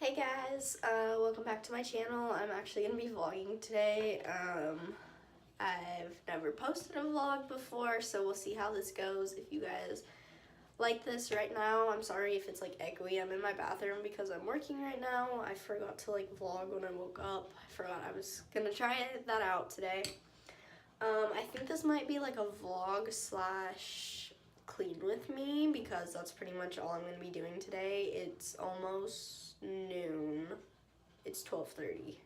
Hey guys, welcome back to my channel. I'm actually going to be vlogging today. I've never posted a vlog before, so we'll see how this goes. If you guys like this right now, I'm sorry if it's like echoey. I'm in my bathroom because I'm working right now. I forgot to like vlog when I woke up. I forgot I was going to try that out today. I think this might be like a vlog slash clean with me because that's pretty much all I'm going to be doing today. It's almost noon. It's 12:30.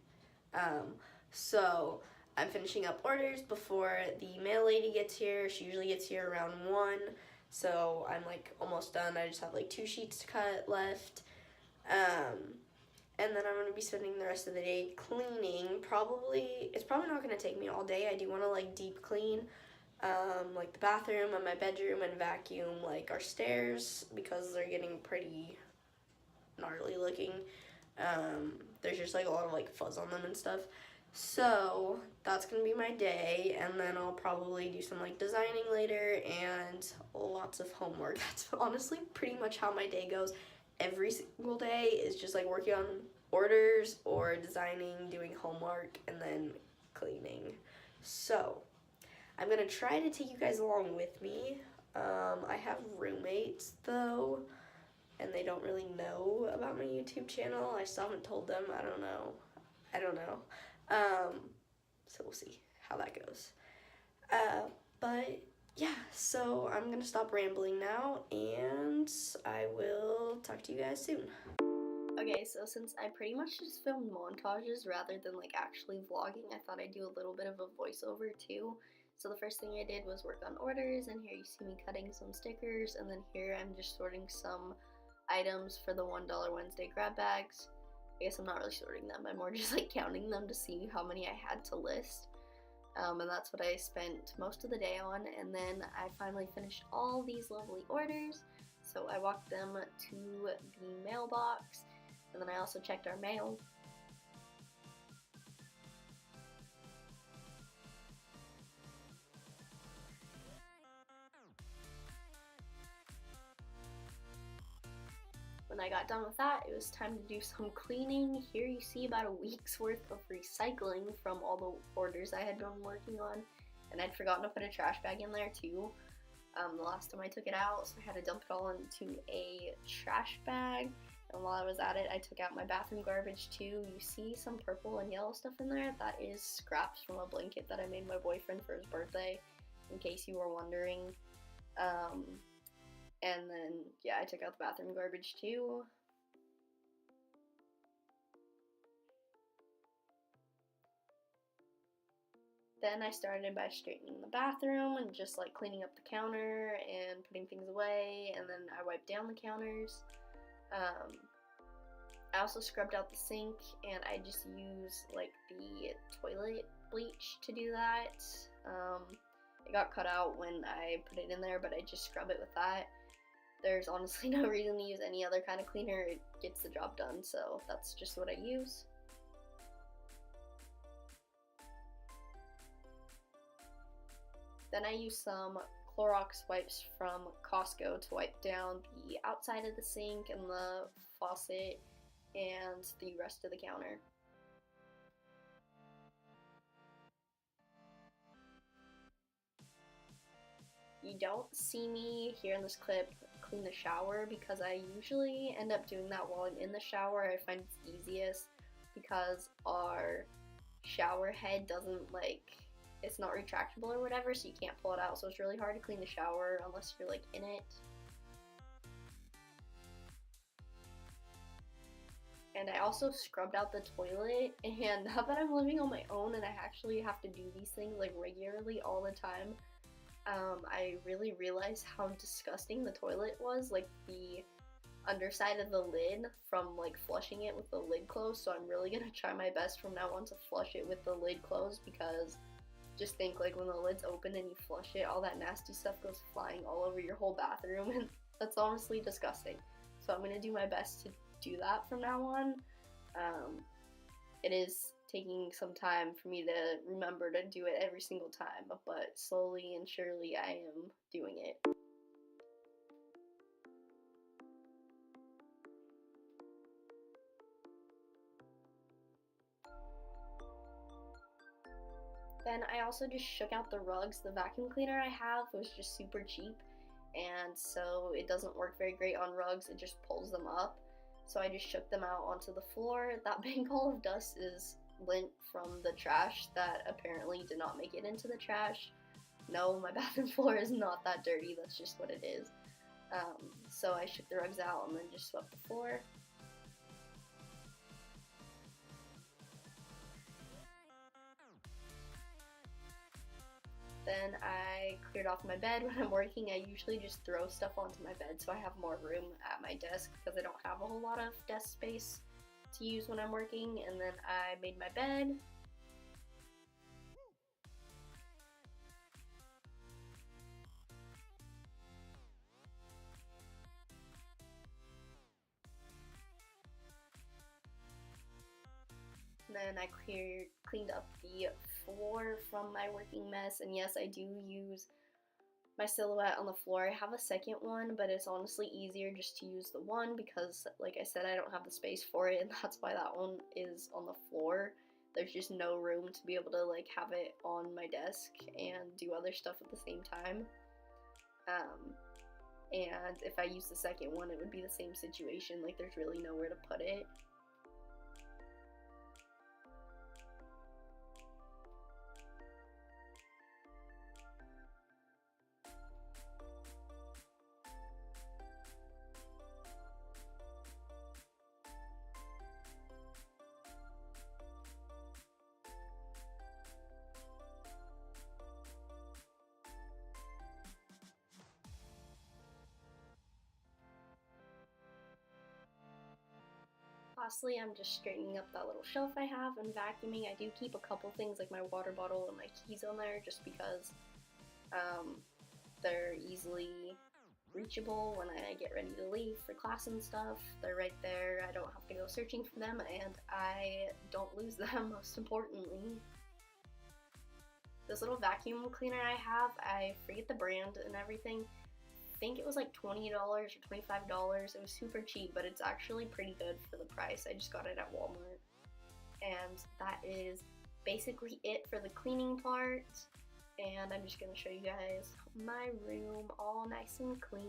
Um, so I'm finishing up orders before the mail lady gets here. She usually gets here around 1. So I'm like almost done. I just have like 2 sheets to cut left. And then I'm going to be spending the rest of the day cleaning. It's probably not going to take me all day. I do want to like deep clean like the bathroom and my bedroom and vacuum like our stairs because they're getting pretty gnarly looking. There's just like a lot of like fuzz on them and stuff. So that's gonna be my day, and then I'll probably do some like designing later and lots of homework. That's honestly pretty much how my day goes. Every single day is just like working on orders or designing, doing homework, and then cleaning. So I'm gonna try to take you guys along with me. I have roommates though, and they don't really know about my YouTube channel. I still haven't told them. I don't know. So we'll see how that goes. But yeah, so I'm gonna stop rambling now, and I will talk to you guys soon. Okay, so since I pretty much just filmed montages rather than like actually vlogging, I thought I'd do a little bit of a voiceover too. So the first thing I did was work on orders, and here you see me cutting some stickers, and then here I'm just sorting some items for the $1 Wednesday grab bags. I guess I'm not really sorting them, I'm more just like counting them to see how many I had to list. And that's what I spent most of the day on, and then I finally finished all these lovely orders. So I walked them to the mailbox, and then I also checked our mail. When I got done with that, it was time to do some cleaning. Here you see about a week's worth of recycling from all the orders I had been working on, and I'd forgotten to put a trash bag in there too. The last time I took it out, so I had to dump it all into a trash bag. And while I was at it, I took out my bathroom garbage too. You see some purple and yellow stuff in there? That is scraps from a blanket that I made my boyfriend for his birthday, in case you were wondering. And then, yeah, I took out the bathroom garbage too. Then I started by straightening the bathroom and just like cleaning up the counter and putting things away, and then I wiped down the counters. I also scrubbed out the sink, and I just use like the toilet bleach to do that. It got cut out when I put it in there, but I just scrub it with that. There's honestly no reason to use any other kind of cleaner. It gets the job done, so that's just what I use. Then I use some Clorox wipes from Costco to wipe down the outside of the sink and the faucet and the rest of the counter. You don't see me here in this clip clean the shower because I usually end up doing that while I'm in the shower. I find it's easiest because our shower head doesn't it's not retractable or whatever, so you can't pull it out, so it's really hard to clean the shower unless you're like in it. And I also scrubbed out the toilet, and now that I'm living on my own and I actually have to do these things like regularly all the time, I really realized how disgusting the toilet was, like the underside of the lid from like flushing it with the lid closed. So I'm really gonna try my best from now on to flush it with the lid closed, because just think, like, when the lid's open and you flush it, all that nasty stuff goes flying all over your whole bathroom, and that's honestly disgusting. So I'm gonna do my best to do that from now on. It is taking some time for me to remember to do it every single time, but slowly and surely I am doing it. Then I also just shook out the rugs. The vacuum cleaner I have was just super cheap, and so it doesn't work very great on rugs, it just pulls them up. So I just shook them out onto the floor. That big ball of dust is lint from the trash that apparently did not make it into the trash. No, my bathroom floor is not that dirty, that's just what it is. So I shook the rugs out and then just swept the floor. Then I cleared off my bed. When I'm working, I usually just throw stuff onto my bed so I have more room at my desk because I don't have a whole lot of desk space to use when I'm working. And then I made my bed. Then I cleaned up the floor from my working mess, and yes, I do use my silhouette on the floor. I have a second one, but it's honestly easier just to use the one because, like I said, I don't have the space for it, and that's why that one is on the floor. There's just no room to be able to like have it on my desk and do other stuff at the same time. And if I use the second one, it would be the same situation. Like there's really nowhere to put it. Lastly, I'm just straightening up that little shelf I have and vacuuming. I do keep a couple things like my water bottle and my keys on there just because they're easily reachable when I get ready to leave for class and stuff. They're right there. I don't have to go searching for them, and I don't lose them, most importantly. This little vacuum cleaner I have, I forget the brand and everything. I think it was like $20 or $25. It was super cheap, but it's actually pretty good for the price. I just got it at Walmart. And that is basically it for the cleaning part. And I'm just gonna show you guys my room all nice and clean.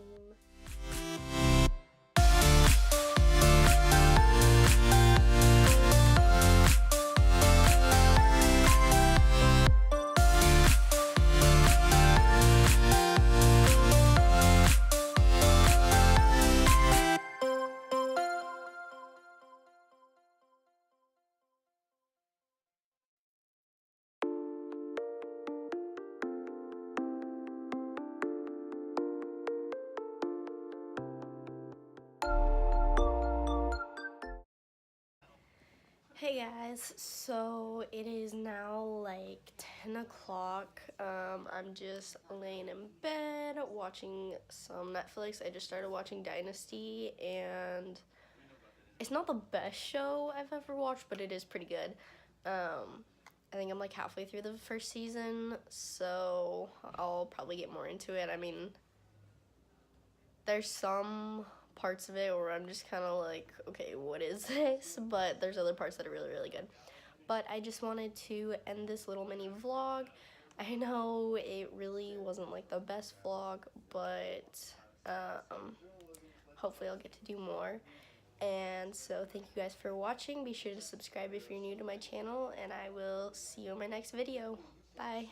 Hey guys, so it is now like 10 o'clock. I'm just laying in bed watching some Netflix. I just started watching Dynasty, and it's not the best show I've ever watched, but it is pretty good. I think I'm like halfway through the first season, so I'll probably get more into it. I mean, there's some parts of it where I'm just kind of like, okay, what is this? But there's other parts that are really, really good. But I just wanted to end this little mini vlog. I know it really wasn't like the best vlog, but hopefully I'll get to do more. And so thank you guys for watching. Be sure to subscribe if you're new to my channel, and I will see you in my next video. Bye.